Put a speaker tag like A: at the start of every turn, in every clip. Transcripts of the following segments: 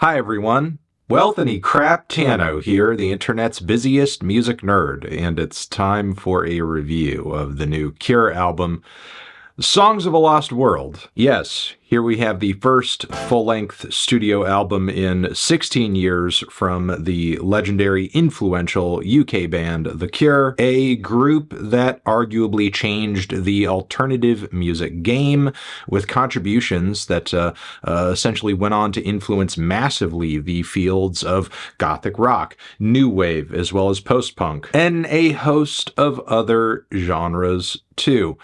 A: Hi everyone, Wealthany Crap Tano here, the internet's busiest music nerd, and it's time for a review of the new Cure album, Songs of a Lost World. Yes, here we have the first full-length studio album in 16 years from the legendary, influential UK band The Cure, a group that arguably changed the alternative music game with contributions that essentially went on to influence massively the fields of gothic rock, new wave, as well as post-punk, and a host of other genres too.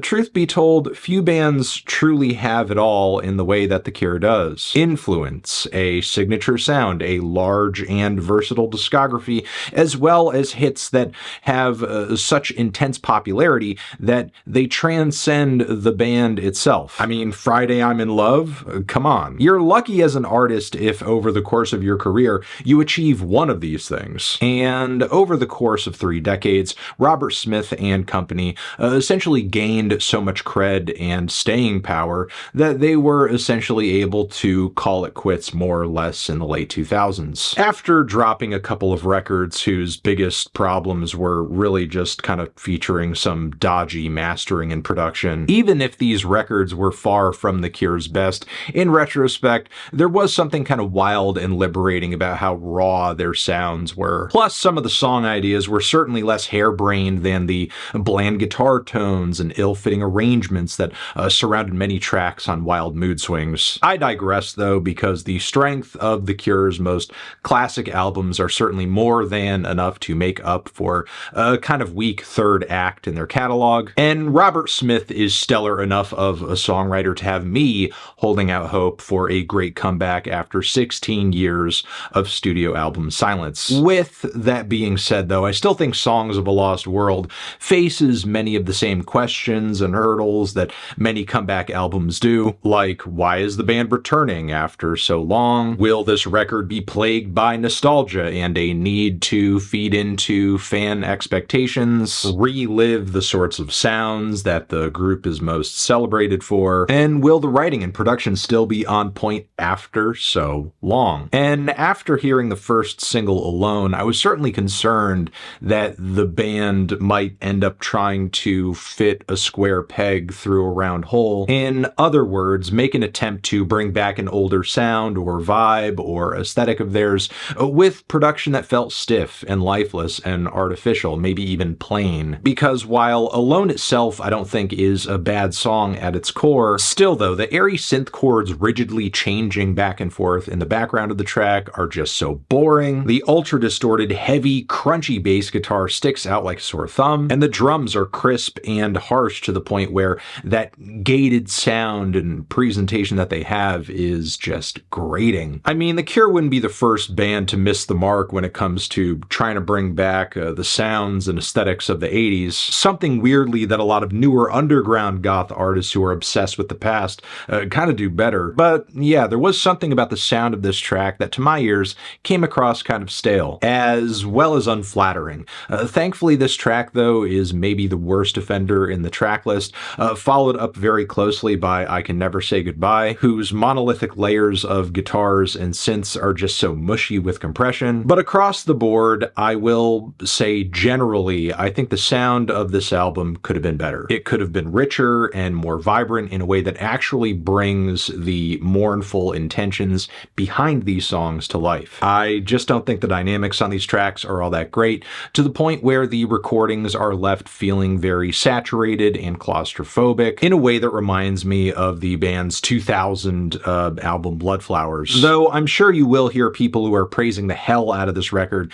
A: Truth be told, few bands truly have it all in the way that The Cure does. Influence, a signature sound, a large and versatile discography, as well as hits that have such intense popularity that they transcend the band itself. I mean, Friday I'm in Love? Come on. You're lucky as an artist if over the course of your career you achieve one of these things. And over the course of 3 decades, Robert Smith and company essentially gained so much cred and staying power that they were essentially able to call it quits more or less in the late 2000s. After dropping a couple of records whose biggest problems were really just kind of featuring some dodgy mastering and production, even if these records were far from The Cure's best, in retrospect, there was something kind of wild and liberating about how raw their sounds were. Plus, some of the song ideas were certainly less harebrained than the bland guitar tones and ill-fitting arrangements that surrounded many tracks on Wild Mood Swings. I digress though, because the strength of The Cure's most classic albums are certainly more than enough to make up for a kind of weak third act in their catalog, and Robert Smith is stellar enough of a songwriter to have me holding out hope for a great comeback after 16 years of studio album silence. With that being said though, I still think Songs of a Lost World faces many of the same questions and hurdles that many comeback albums do, like why is the band returning after so long? Will this record be plagued by nostalgia and a need to feed into fan expectations, relive the sorts of sounds that the group is most celebrated for? And will the writing and production still be on point after so long? And after hearing the first single alone, I was certainly concerned that the band might end up trying to fit a square peg through a round hole. In other words, make an attempt to bring back an older sound or vibe or aesthetic of theirs with production that felt stiff and lifeless and artificial, maybe even plain. Because while Alone itself I don't think is a bad song at its core, still though, the airy synth chords rigidly changing back and forth in the background of the track are just so boring. The ultra distorted, heavy, crunchy bass guitar sticks out like a sore thumb, and the drums are crisp and harsh to the point where that gated sound and presentation that they have is just grating. I mean, The Cure wouldn't be the first band to miss the mark when it comes to trying to bring back the sounds and aesthetics of the 80s, something weirdly that a lot of newer underground goth artists who are obsessed with the past kind of do better. But yeah, there was something about the sound of this track that to my ears came across kind of stale, as well as unflattering. Thankfully, this track though is maybe the worst offender in the track list, followed up very closely by I Can Never Say Goodbye, whose monolithic layers of guitars and synths are just so mushy with compression. But across the board, I will say generally, I think the sound of this album could have been better. It could have been richer and more vibrant in a way that actually brings the mournful intentions behind these songs to life. I just don't think the dynamics on these tracks are all that great, to the point where the recordings are left feeling very saturated and claustrophobic in a way that reminds me of the band's 2000 album Bloodflowers. Though I'm sure you will hear people who are praising the hell out of this record,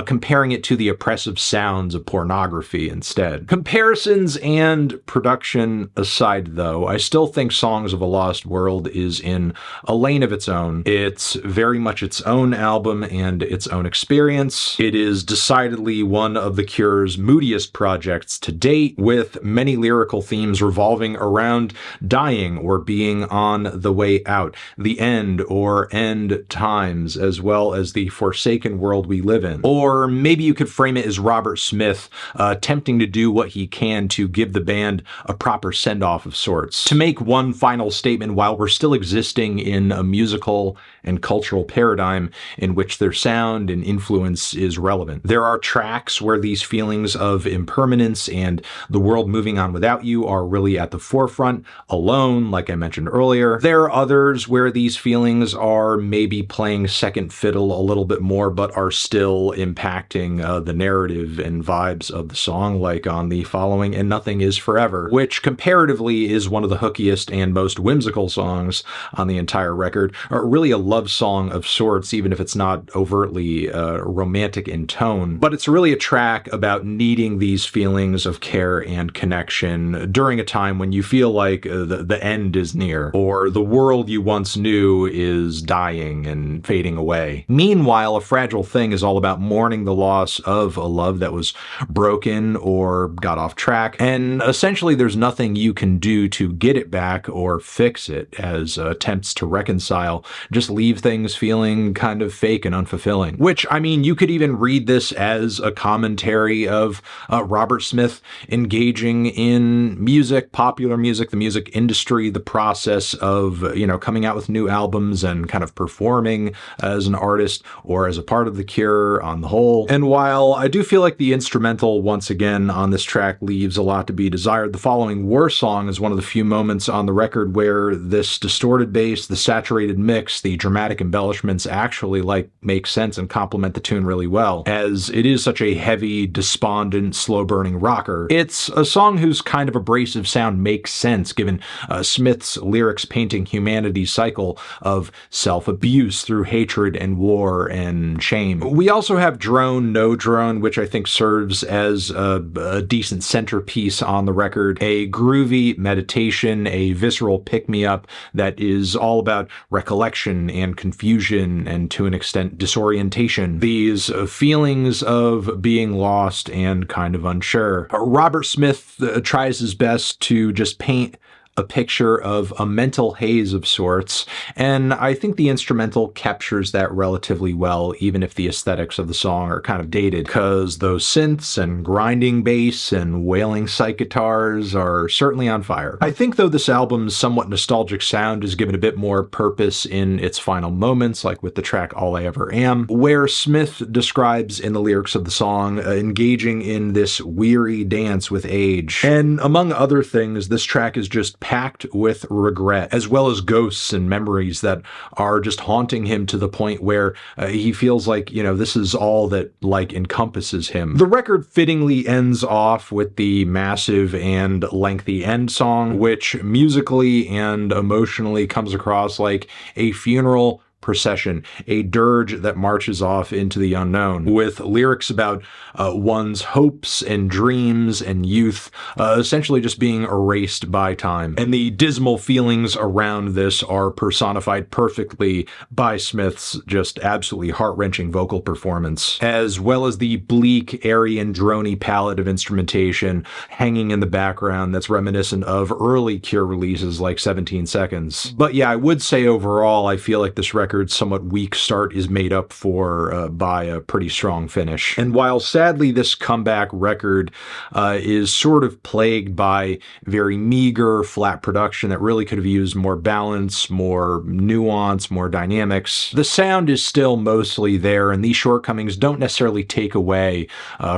A: comparing it to the oppressive sounds of Pornography instead. Comparisons and production aside though, I still think Songs of a Lost World is in a lane of its own. It's very much its own album and its own experience. It is decidedly one of The Cure's moodiest projects to date, with many lyrical themes revolving around dying or or being on the way out, the end or end times, as well as the forsaken world we live in. Or maybe you could frame it as Robert Smith attempting to do what he can to give the band a proper send-off of sorts. To make one final statement, while we're still existing in a musical and cultural paradigm in which their sound and influence is relevant, there are tracks where these feelings of impermanence and the world moving on without you are really at the forefront, alone, like I mentioned earlier. There are others where these feelings are maybe playing second fiddle a little bit more, but are still impacting the narrative and vibes of the song, like on the following And Nothing Is Forever, which comparatively is one of the hookiest and most whimsical songs on the entire record, or really a love song of sorts, even if it's not overtly romantic in tone. But it's really a track about needing these feelings of care and connection during a time when you feel like the end is near, or the world you once knew is dying and fading away. Meanwhile, A Fragile Thing is all about mourning the loss of a love that was broken or got off track, and essentially there's nothing you can do to get it back or fix it, as attempts to reconcile just leave things feeling kind of fake and unfulfilling. Which, I mean, you could even read this as a commentary of Robert Smith engaging in music, popular music, the music industry, the process of, you know, coming out with new albums and kind of performing as an artist or as a part of The Cure on the whole. And while I do feel like the instrumental, once again, on this track leaves a lot to be desired, the following WARSONG is one of the few moments on the record where this distorted bass, the saturated mix, the dramatic embellishments actually make sense and complement the tune really well, as it is such a heavy, despondent, slow-burning rocker. It's a song whose kind of abrasive sound makes sense given Smith's lyrics painting humanity's cycle of self-abuse through hatred and war and shame. We also have Drone, No Drone, which I think serves as a decent centerpiece on the record, a groovy meditation, a visceral pick-me-up that is all about recollection and confusion and, to an extent, disorientation. These feelings of being lost and kind of unsure. Robert Smith tries his best to just paint a picture of a mental haze of sorts, and I think the instrumental captures that relatively well, even if the aesthetics of the song are kind of dated, because those synths and grinding bass and wailing psych guitars are certainly on fire. I think, though, this album's somewhat nostalgic sound is given a bit more purpose in its final moments, like with the track All I Ever Am, where Smith describes in the lyrics of the song engaging in this weary dance with age. And among other things, this track is just packed with regret, as well as ghosts and memories that are just haunting him to the point where he feels like, you know, this is all that encompasses him. The record fittingly ends off with the massive and lengthy end song, which musically and emotionally comes across like a funeral procession, a dirge that marches off into the unknown, with lyrics about one's hopes and dreams and youth essentially just being erased by time. And the dismal feelings around this are personified perfectly by Smith's just absolutely heart-wrenching vocal performance, as well as the bleak, airy, and droney palette of instrumentation hanging in the background that's reminiscent of early Cure releases like 17 Seconds. But yeah, I would say overall, I feel like this record's somewhat weak start is made up for by a pretty strong finish. And while sadly this comeback record is sort of plagued by very meager, flat production that really could have used more balance, more nuance, more dynamics, the sound is still mostly there, and these shortcomings don't necessarily take away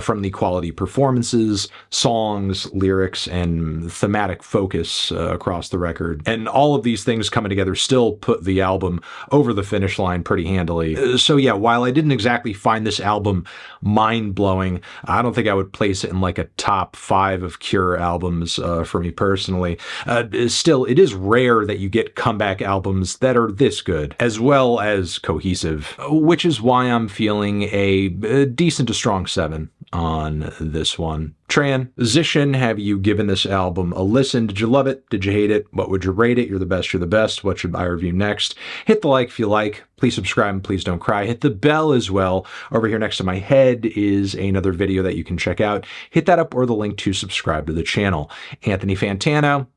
A: from the quality performances, songs, lyrics, and thematic focus across the record. And all of these things coming together still put the album over the finish line pretty handily. So yeah, while I didn't exactly find this album mind-blowing, I don't think I would place it in like a top 5 of Cure albums for me personally. Still, it is rare that you get comeback albums that are this good, as well as cohesive, which is why I'm feeling a decent to strong 7 on this one. Transition, have you given this album a listen? Did you love it? Did you hate it? What would you rate it? You're the best, you're the best. What should I review next? Hit the like if you like. Please subscribe and please don't cry. Hit the bell as well. Over here next to my head is another video that you can check out. Hit that up or the link to subscribe to the channel. Anthony Fantano,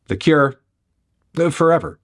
A: The Cure, Forever.